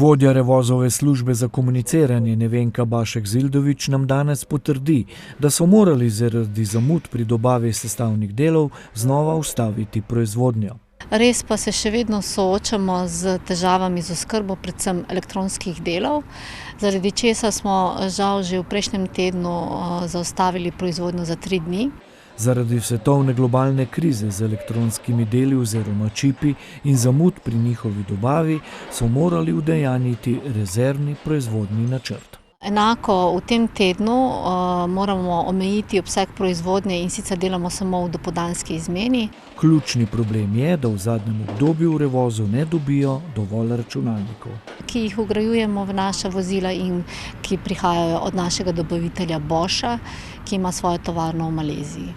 Vodja Revozove službe za komuniciranje Nevenka Bašek-Zildović nam danes potrdi, da so morali zaradi zamud pri dobavi sestavnih delov znova ustaviti proizvodnjo. Res pa se še vedno soočamo z težavami z oskrbo, predvsem elektronskih delov, zaradi česa smo žal že v prejšnjem tednu zaustavili proizvodnjo za 3 dni. Zaradi svetovne globalne krize z elektronskimi deli oziroma čipi in zamud pri njihovi dobavi so morali udejanjiti rezervni proizvodni načrt. Enako v tem tednu moramo omejiti obseg proizvodnje in sicer delamo samo v dopoldanski izmeni. Ključni problem je, da v zadnjem obdobju v Revozu ne dobijo dovolj računalnikov, ki jih vgrajujemo v naša vozila in ki prihajajo od našega dobavitelja Boscha, ki ima svojo tovarno v Maleziji.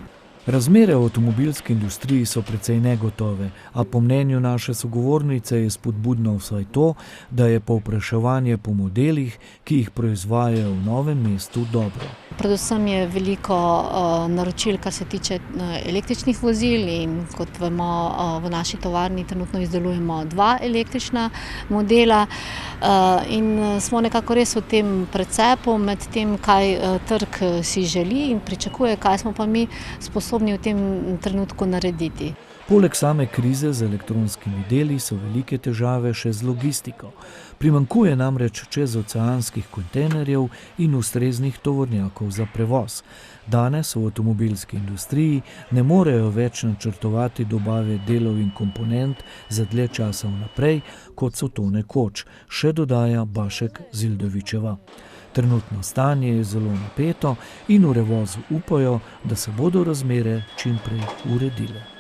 Razmere v avtomobilski industriji so precej negotove, a po mnenju naše sogovornice je spodbudno vsaj to, da je povpraševanje po modelih, ki jih proizvajajo v Novem mestu, dobro. Predvsem je veliko naročil, kar se tiče električnih vozil in kot vemo, v naši tovarni trenutno izdelujemo 2 električna modela in smo nekako res v tem precepu med tem, kaj trg si želi in pričakuje, kaj smo pa mi sposobni v tem trenutku narediti. Poleg same krize z elektronskimi deli so velike težave še z logistiko. Primanjkuje namreč čezoceanskih kontejnerjev in ustreznih tovornjakov za prevoz. Danes v avtomobilski industriji ne morejo več načrtovati dobave delov in komponent za dlje časa vnaprej, kot so to nekoč, še dodaja Bašek-Zildovićeva. Trenutno stanje je zelo napeto in v Revozu upajo, da se bodo razmere čim prej uredile.